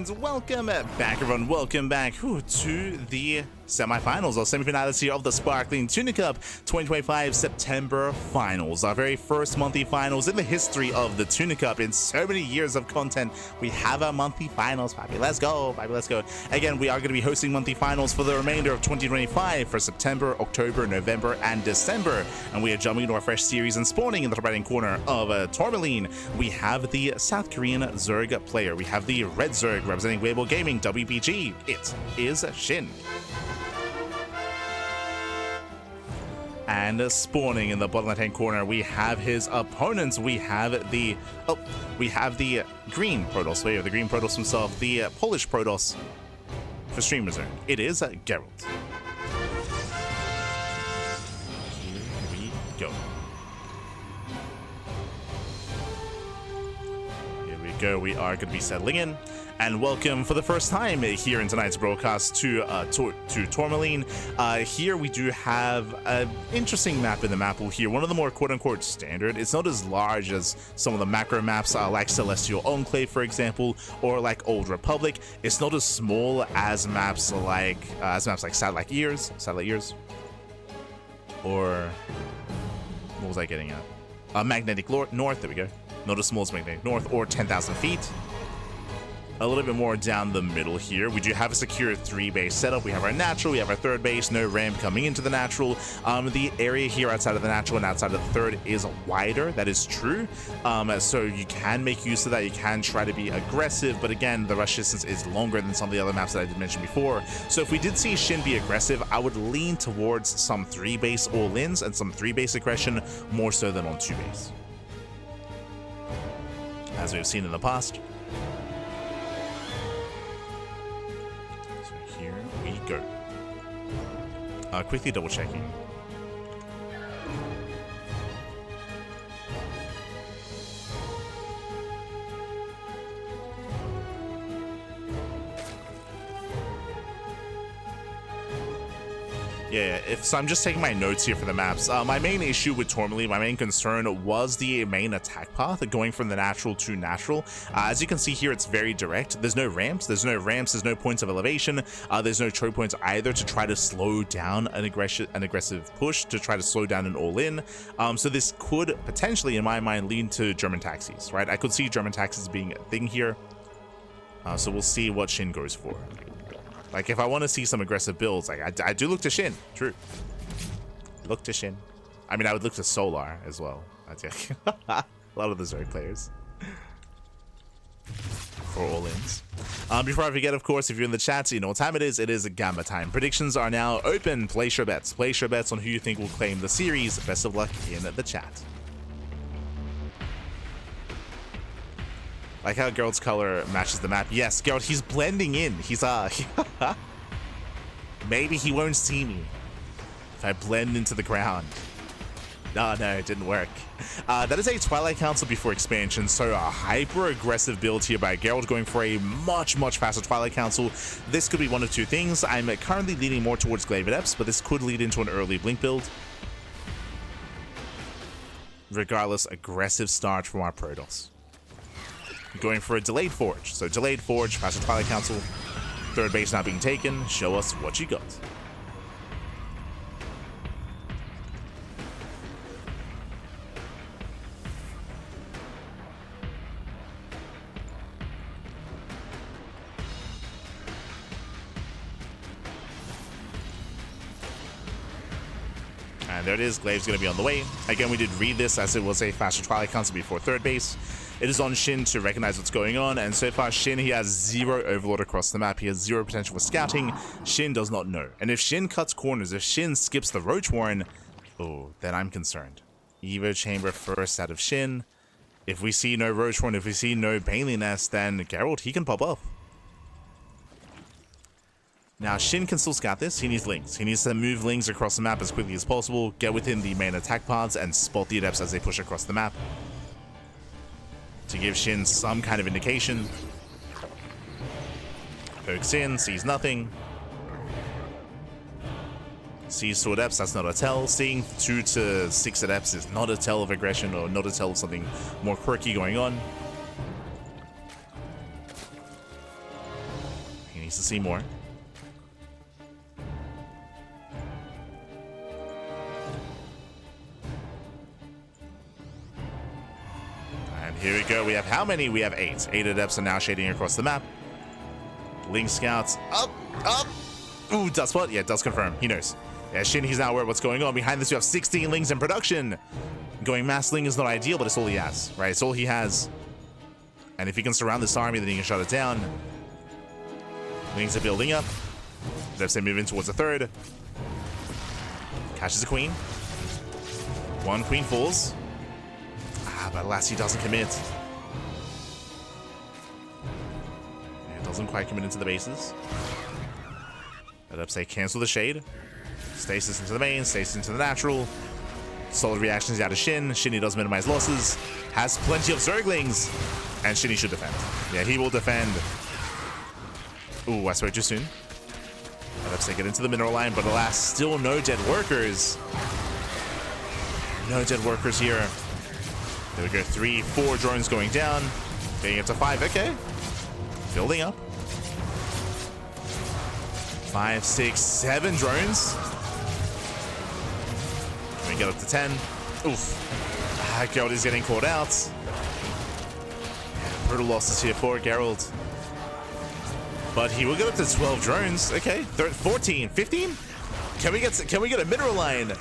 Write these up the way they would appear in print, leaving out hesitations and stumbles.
And welcome back, everyone. Welcome back to the semi-finals or semi-finals here of the Sparkling Tuna Cup 2025 September finals. Our very first monthly finals in the history of the Tuna Cup. In so many years of content, we have our monthly finals. Papi, let's go. Papi, let's go. Again, we are going to be hosting monthly finals for the remainder of 2025 for September, October, November, and December. And we are jumping into our fresh series and spawning in the top right-hand corner of Tourmaline. We have the South Korean Zerg player. We have the Red Zerg representing Weibo Gaming, WPG. It is SHIN. And spawning in the bottom left-hand corner, we have his opponents. We have the green Protoss player, the green Protoss himself, the Polish Protoss for Stream Reserve. It is Gerald. Here we go. Here we go. We are going to be settling in. And welcome for the first time here in tonight's broadcast to Tourmaline. Here we do have an interesting map in the map pool here. One of the more quote-unquote standard. It's not as large as some of the macro maps like Celestial Enclave, for example, or like Old Republic. It's not as small as maps like Satellite Years, or what was I getting at? Magnetic North. There we go. Not as small as Magnetic North or 10,000 feet. A little bit more down the middle here. We do have a secure 3-base setup. We have our natural, we have our third base, no ramp coming into the natural. The area here outside of the natural and outside of the third is wider. That is true. So you can make use of that. You can try to be aggressive, but again, the rush distance is longer than some of the other maps that I did mention before. So if we did see SHIN be aggressive, I would lean towards some 3-base all-ins and some 3-base aggression more so than on 2-base, as we've seen in the past. Go. Quickly double checking. Yeah, so I'm just taking my notes here for the maps. My main issue with Tourmaline, my main concern was the main attack path going from the natural to natural. As you can see here, it's very direct. There's no ramps, there's no points of elevation. There's no choke points either to try to slow down an aggressive push, to try to slow down an all-in. So this could potentially, in my mind, lead to German taxis, right? I could see German taxis being a thing here. So we'll see what SHIN goes for. Like, if I want to see some aggressive builds, like I do look to SHIN. True. Look to SHIN. I mean, I would look to Solar as well. A lot of the Zerg players. For all-ins. Before I forget, of course, if you're in the chat, you know what time it is. It is Gamba time. Predictions are now open. Place your bets. Place your bets on who you think will claim the series. Best of luck in the chat. Like how Gerald's color matches the map. Yes, Gerald, he's blending in. He's maybe he won't see me if I blend into the ground. No, it didn't work. That is a Twilight Council before expansion, so a hyper-aggressive build here by Gerald, going for a much faster Twilight Council. This could be one of two things. I'm currently leaning more towards Glaive Adepts, but this could lead into an early Blink build. Regardless, aggressive start from our Protoss. Going for a delayed forge. So delayed forge, faster Twilight Council, third base not being taken. Show us what you got. And there it is. Glaive's going to be on the way. Again, we did read this as it was a faster Twilight Council before third base. It is on SHIN to recognize what's going on, and so far SHIN, he has 0 overlord across the map. He has 0 potential for scouting. SHIN does not know. And if SHIN cuts corners, if SHIN skips the Roach Warren, oh, then I'm concerned. Evo Chamber first out of SHIN. If we see no Roach Warren, if we see no Bailey Nest, then Gerald, he can pop up. Now, SHIN can still scout this. He needs Lings. He needs to move Lings across the map as quickly as possible, get within the main attack paths, and spot the Adepts as they push across the map, to give SHIN some kind of indication. Pokes in, sees nothing. Sees 2 Adepts, that's not a tell. Seeing 2 to 6 Adepts is not a tell of aggression, or not a tell of something more quirky going on. Needs to see more. And here we go. We have how many? We have 8. 8 adepts are now shading across the map. Link scouts. Up! Up! Ooh, does what? Yeah, does confirm. He knows. Yeah, Shin, he's now aware of what's going on. Behind this, we have 16 Lings in production. Going mass Ling is not ideal, but it's all he has, right? It's all he has. And if he can surround this army, then he can shut it down. Lings are building up. Adepts are moving towards the 3rd. Catches a queen. 1 queen falls. But alas, he doesn't commit. Yeah, doesn't quite commit into the bases. Adepts say cancel the shade. Stasis into the main, stasis into the natural. Solid reactions out of Shin. Shin, he does minimize losses. Has plenty of Zerglings. And Shin, he should defend. Yeah, he will defend. Ooh, I spoke too soon. Adepts say get into the mineral line, but alas, still no dead workers. No dead workers here. There we go, 3, 4 drones going down. Getting up to 5, okay. Building up. 5, 6, 7 drones. Can we get up to 10? Oof. Gerald is getting caught out. Yeah, brutal losses here for Gerald. But he will get up to 12 drones. Okay, 14, 15? Can we get a mineral line?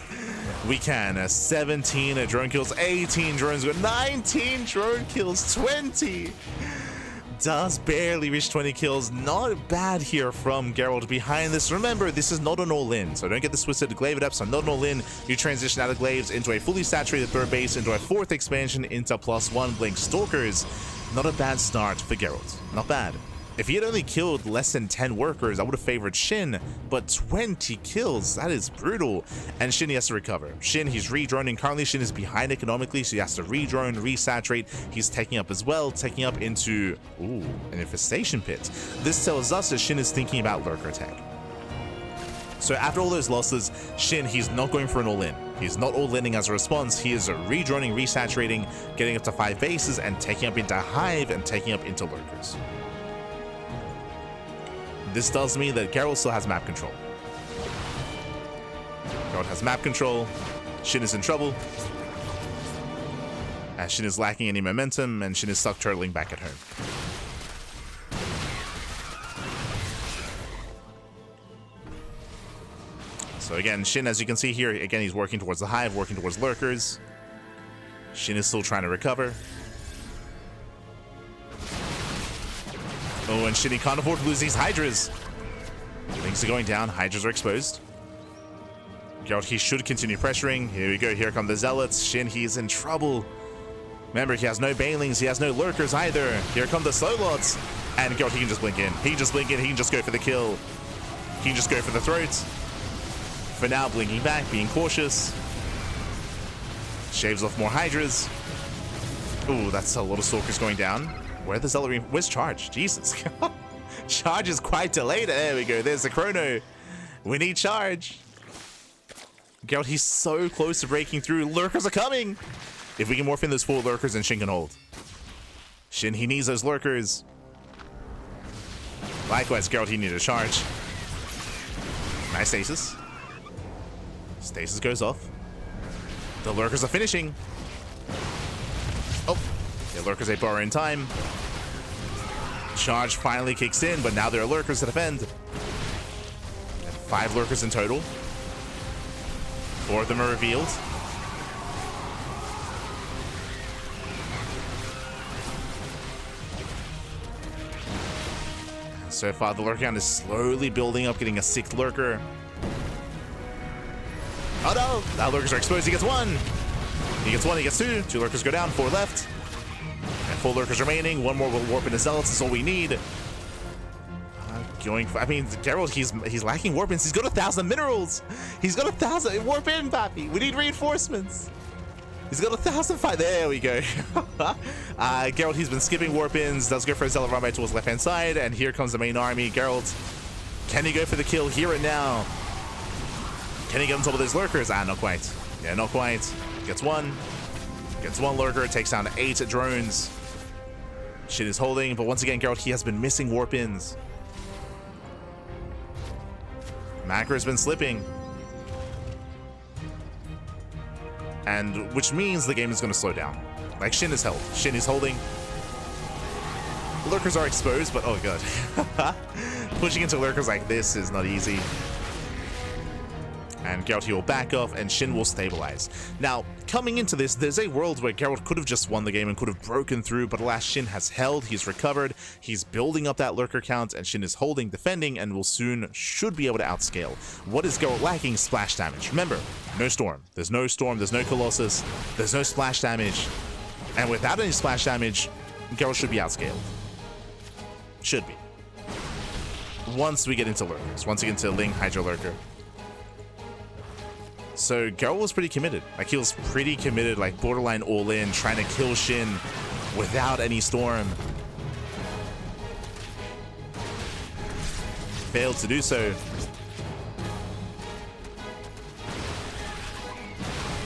We can. 17 drone kills, 18 drones, 19 drone kills, 20. Does barely reach 20 kills. Not bad here from Gerald behind this. Remember, this is not an all-in, so don't get this twisted. Glaive adepts are not an all-in. You transition out of glaives into a fully saturated 3rd base, into a 4th expansion, into +1 blink stalkers. Not a bad start for Gerald. Not bad. If he had only killed less than 10 workers, I would have favored Shin, but 20 kills, that is brutal. And Shin, he has to recover. Shin, he's redroning. Currently, Shin is behind economically, so he has to redrone, resaturate. He's taking up as well, taking up into, ooh, an infestation pit. This tells us that Shin is thinking about lurker attack. So after all those losses, Shin, he's not going for an all-in. He's not all-inning as a response. He is redroning, resaturating, getting up to 5 bases, and taking up into Hive, and taking up into lurkers. This tells me that Gerald still has map control. Gerald has map control. Shin is in trouble. As Shin is lacking any momentum, and Shin is stuck turtling back at home. So again, Shin, as you can see here, again, he's working towards the Hive, working towards lurkers. Shin is still trying to recover. Oh, and Shin, he can't afford to lose these Hydras. Things are going down. Hydras are exposed. Gerald, he should continue pressuring. Here we go. Here come the Zealots. Shin, he's in trouble. Remember, he has no Banelings. He has no Lurkers either. Here come the Slowlots. And Gerald, he can just blink in. He can just blink in. He can just go for the kill. He can just go for the throats. For now, blinking back, being cautious. Shaves off more Hydras. Ooh, that's a lot of Stalkers going down. Where the Zealot? Where's Charge? Jesus. Charge is quite delayed. There we go. There's the Chrono. We need Charge. Gerald, he's so close to breaking through. Lurkers are coming. If we can morph in those 4 Lurkers, then Shin can hold. Shin, he needs those Lurkers. Likewise, Gerald, he needed a Charge. Nice stasis. Stasis goes off. The Lurkers are finishing. Oh. The Lurkers, they borrow in time. Charge finally kicks in, but now there are Lurkers to defend. 5 Lurkers in total. 4 of them are revealed. So far, the Lurker count is slowly building up, getting a 6th Lurker. Oh no! Now Lurkers are exposed. He gets 1. He gets 1, he gets 2. 2 Lurkers go down, 4 left. And 4 Lurkers remaining. 1 more will warp into Zealots. Is all we need. I mean, Gerald, he's lacking warp-ins. He's got 1,000 minerals. He's got 1,000. Warp in, Pappy. We need reinforcements. He's got 1,005. There we go. Gerald, he's been skipping warp-ins. Does go for a Zealot run by towards left-hand side. And here comes the main army. Gerald, can he go for the kill here and now? Can he get on top of those Lurkers? Not quite. Yeah, not quite. Gets 1. Gets 1 Lurker. Takes down 8 drones. Shin is holding. But once again, Gerald, he has been missing warp-ins. Macro's been slipping. And which means the game is going to slow down. Like, SHIN is held. SHIN is holding. Lurkers are exposed, but oh god. Pushing into lurkers like this is not easy. And Gerald will back off, and SHIN will stabilize. Now, coming into this, there's a world where Gerald could have just won the game and could have broken through, but alas, SHIN has held, he's recovered, he's building up that lurker count, and SHIN is holding, defending, and will soon should be able to outscale. What is Gerald lacking? Splash damage. Remember, no Storm. There's no Storm, there's no Colossus, there's no splash damage. And without any splash damage, Gerald should be outscaled. Should be. Once we get into lurkers, once we get into Ling Hydra Lurker. So Gerald was pretty committed. Like, he was pretty committed, like borderline all in, trying to kill SHIN without any Storm. Failed to do so.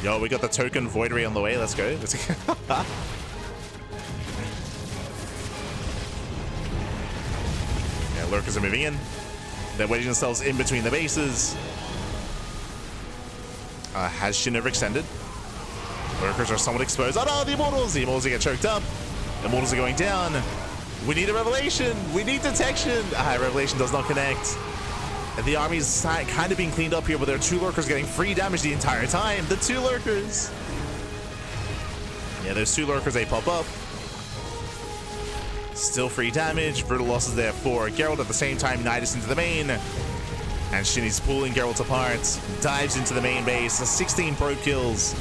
Yo, we got the token Void Ray on the way. Let's go. Yeah, lurkers are moving in. They're wedging themselves in between the bases. Has SHIN overextended? Lurkers are somewhat exposed. Oh no, the Immortals! The Immortals get choked up. The Immortals are going down. We need a Revelation. We need detection. Revelation does not connect. And the army's kind of being cleaned up here, but there are two lurkers getting free damage the entire time. The two lurkers. Yeah, those two lurkers, they pop up. Still free damage. Brutal losses there for Gerald. At the same time, Nidus into the main. And SHIN is pulling Gerald apart. Dives into the main base. 16 probe kills.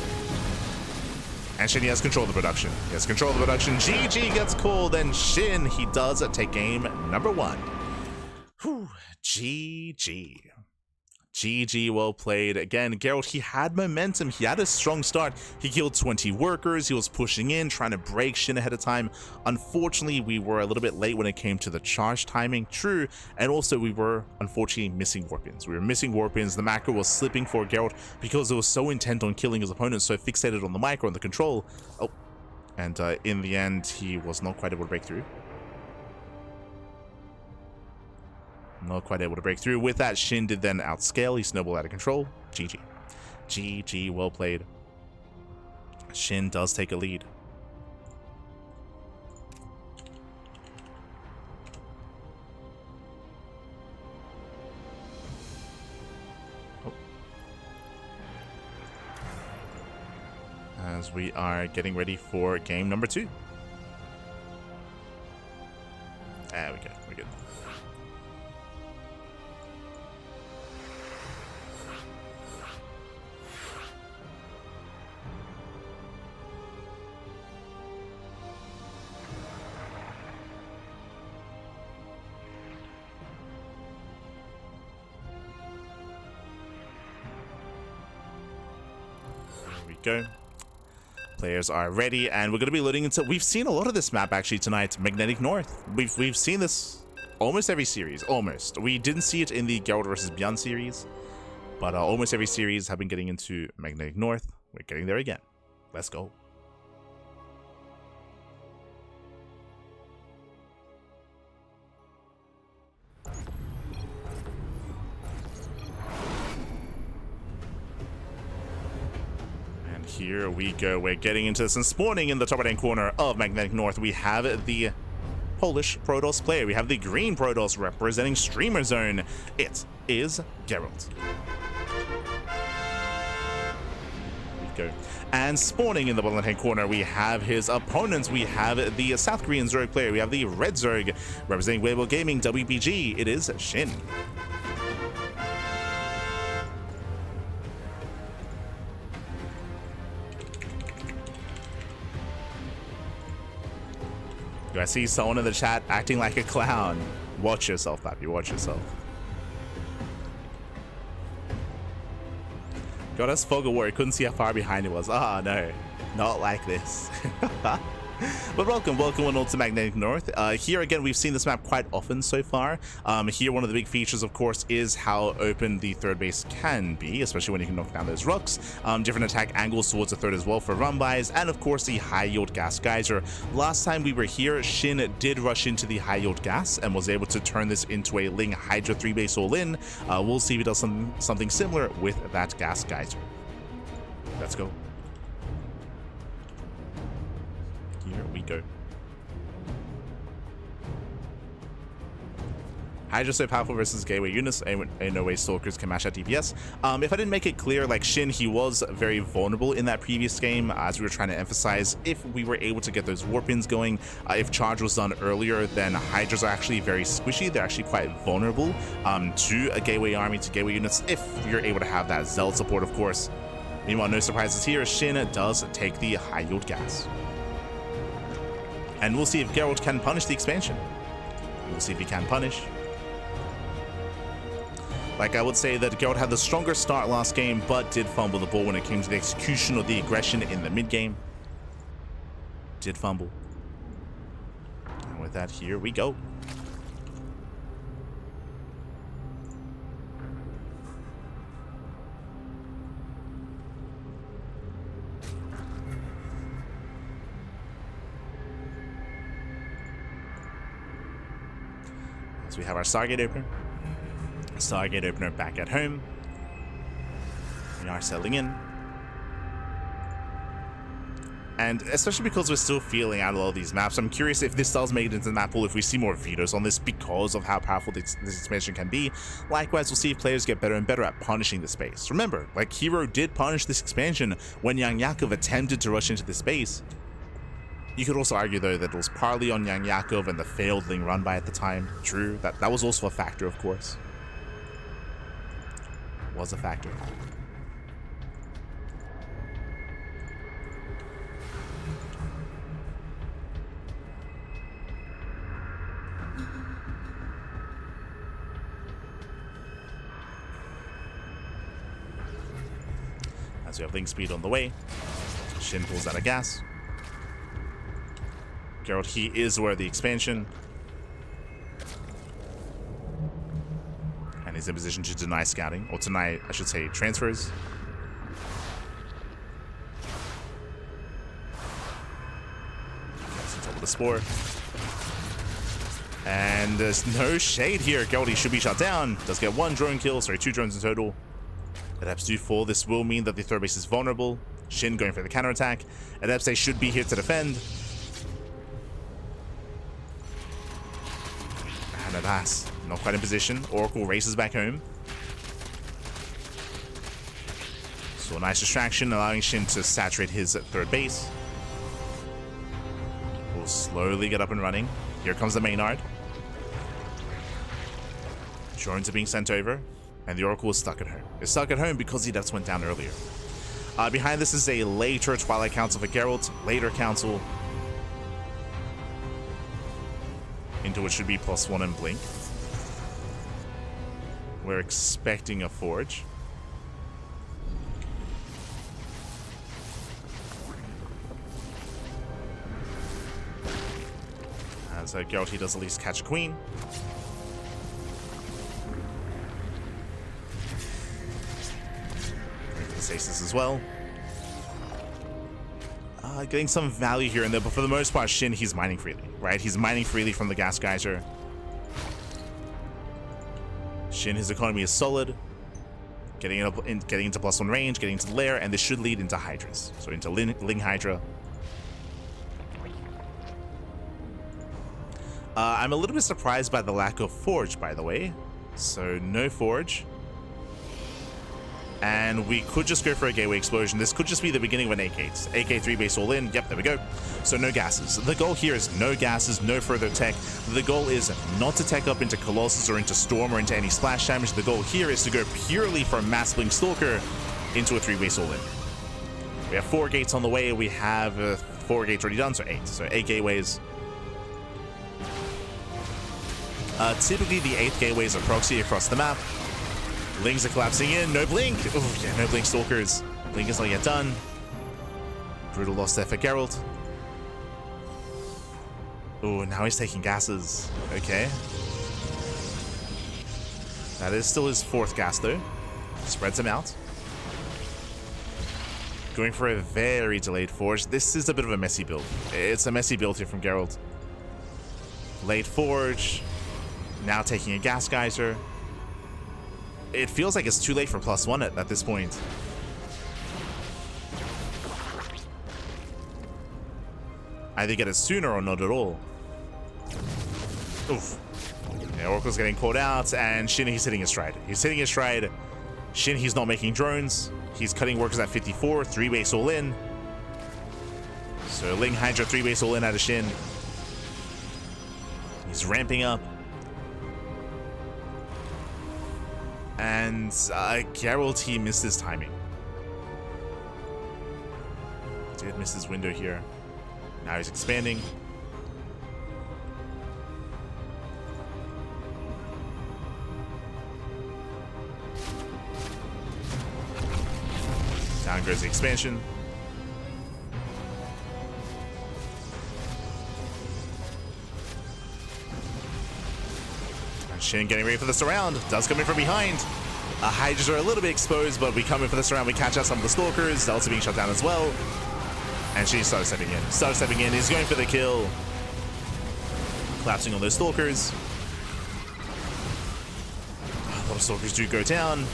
And SHIN has control of the production. He has control of the production. GG gets called. And SHIN, he does take game number 1. Whew. GG. GG, well played. Again, Gerald, he had momentum. He had a strong start. He killed 20 workers. He was pushing in, trying to break SHIN ahead of time. Unfortunately, we were a little bit late when it came to the charge timing. True. And also, we were, unfortunately, missing warpins. We were missing warpins. The macro was slipping for Gerald because it was so intent on killing his opponent, so fixated on the micro and the control. Oh, and in the end, he was not quite able to break through. Not quite able to break through. With that, SHIN did then outscale. He snowballed out of control. GG. GG, well played. SHIN does take a lead. Oh. As we are getting ready for game number 2. There we go. We're good. Go. Players are ready, and we're going to be loading into. We've seen a lot of this map actually tonight. Magnetic North. We've seen this almost every series. Almost. We didn't see it in the Gerald vs. Beyond series, but almost every series have been getting into Magnetic North. We're getting there again. Let's go. Here we go. We're getting into this and spawning in the top right-hand corner of Magnetic North. We have the Polish Protoss player. We have the green Protoss representing Streamer Zone. It is Gerald. Here we go. And spawning in the bottom left-hand corner, we have his opponents. We have the South Korean Zerg player. We have the Red Zerg representing Weibo Gaming, WBG. It is SHIN. I see someone in the chat acting like a clown. Watch yourself, Pappy. Watch yourself. Got us fog of war. Couldn't see how far behind it was. Oh, no. Not like this. But welcome one all to Magnetic North. Here again, we've seen this map quite often so far. Here, one of the big features, of course, is how open the third base can be, especially when you can knock down those rocks. Different attack angles towards the third as well for run-bys, and of course the high-yield gas geyser. Last time we were here, SHIN did rush into the high-yield gas and was able to turn this into a Ling Hydra 3-base all-in. We'll see if he does something similar with that gas geyser. Let's go. Here we go. Hydra so powerful versus gateway units, ain't no way stalkers can match that DPS. If I didn't make it clear, like SHIN, he was very vulnerable in that previous game, as we were trying to emphasize. If we were able to get those warp ins going, if charge was done earlier, then Hydras are actually very squishy. They're actually quite vulnerable to a gateway army, to gateway units, if you're able to have that Zealot support, of course. Meanwhile, no surprises here, SHIN does take the high yield gas. And we'll see if Gerald can punish the expansion. We'll see if he can punish. Like, I would say that Gerald had the stronger start last game, but did fumble the ball when it came to the execution or the aggression in the mid-game. Did fumble. And with that, here we go. So we have our Stargate opener. Stargate opener back at home. We are settling in. And especially because we're still feeling out a lot of these maps, I'm curious if this does make it into the map pool, if we see more vetoes on this because of how powerful this expansion can be. Likewise, we'll see if players get better and better at punishing the space. Remember, like, Hero did punish this expansion when Yang Yakov attempted to rush into the space. You could also argue, though, that it was partly on Yang Yakov and the failed Ling run-by at the time. True, that was also a factor, of course. Was a factor. As we have Ling speed on the way, SHIN pulls out a gas. Gerald, he is aware of the expansion. And he's in position to deny scouting, or deny, I should say, transfers. Gets on top of the spore. And there's no shade here. Gerald, he should be shot down. Does get one drone kill, sorry, 2 drones in total. Adepts do fall. This will mean that the third base is vulnerable. SHIN going for the counterattack. Adepts, they should be here to defend. And alas, not quite in position. Oracle races back home. So a nice distraction, allowing SHIN to saturate his third base. We'll slowly get up and running. Here comes the Maynard. Drones are being sent over, and the Oracle is stuck at home. It's stuck at home because the Adepts went down earlier. Behind this is a later Twilight Council for Geralt, later Council, into which should be +1 and Blink. We're expecting a Forge. As Geralt, he does at least catch a Queen. Going for the Stasis as well. Getting some value here and there, but for the most part, SHIN, he's mining freely, right? He's mining freely from the gas geyser. SHIN, his economy is solid. Getting into +1 range, getting into the lair, and this should lead into Hydras. So into Ling Hydra. I'm a little bit surprised by the lack of Forge, by the way. So no Forge. And we could just go for a Gateway Explosion. This could just be the beginning of an AK. AK 3-base all in. Yep, there we go. So no gases. The goal here is no gases, no further tech. The goal is not to tech up into Colossus or into Storm or into any splash damage. The goal here is to go purely for Mass Blink Stalker into a 3-base all in. We have 4 gates on the way. We have 4 gates already done, so 8. So 8 gateways. Typically, the 8th gateway is a proxy across the map. Lings are collapsing in. No Blink. Oh, yeah, no Blink Stalkers. Blink is not yet done. Brutal loss there for Geralt. Oh, now he's taking gases. Okay. That is still his 4th gas, though. Spreads him out. Going for a very delayed forge. This is a bit of a messy build. It's a messy build here from Gerald. Late forge. Now taking a gas geyser. It feels like it's too late for +1 at this point. Either get it sooner or not at all. Oof. Yeah, Oracle's getting called out, and SHIN, he's hitting his stride. He's hitting his stride. SHIN, he's not making drones. He's cutting workers at 54, 3 base all in. So Ling Hydra 3 base all in out of SHIN. He's ramping up. And Gerald, he missed his timing. Did miss his window here. Now he's expanding. Down goes the expansion. And SHIN getting ready for the surround. Does come in from behind. Hydras are a little bit exposed, but we come in for the surround. We catch out some of the stalkers. Delta being shut down as well. And SHIN started stepping in. He's going for the kill. Collapsing on those stalkers. A lot of stalkers do go down.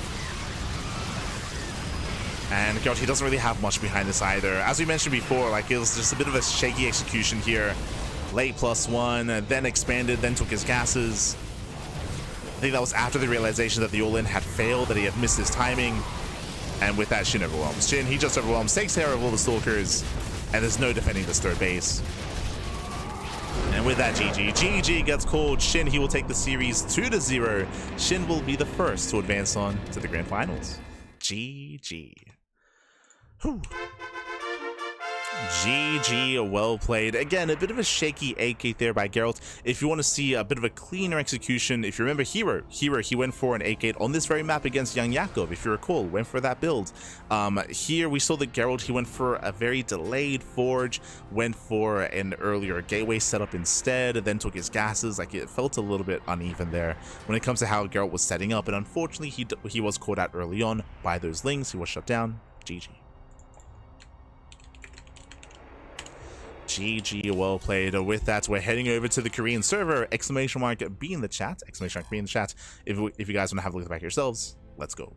And God, he doesn't really have much behind this either. As we mentioned before, like, it was just a bit of a shaky execution here. Late +1, then expanded, then took his gases. I think that was after the realization that the all-in had failed, that he had missed his timing. And with that, SHIN overwhelms. SHIN, he just overwhelms, takes care of all the stalkers, and there's no defending this 3rd base. And with that, GG gets called. SHIN, he will take the series 2-0. SHIN will be the first to advance on to the grand finals. GG. Whew. GG, well played. Again, a bit of a shaky 8-gate there by Gerald. If you want to see a bit of a cleaner execution, if you remember Hero, he went for an 8-gate on this very map against Young Yakov, if you recall, went for that build. Here we saw that Gerald, he went for a very delayed forge, went for an earlier gateway setup instead, then took his gases. Like, it felt a little bit uneven there when it comes to how Gerald was setting up, and unfortunately he was caught out early on by those Lings. He was shut down. GG. GG, well played. With that, we're heading over to the Korean server. Exclamation mark B in the chat. Exclamation mark B in the chat. If you guys want to have a look back yourselves, let's go.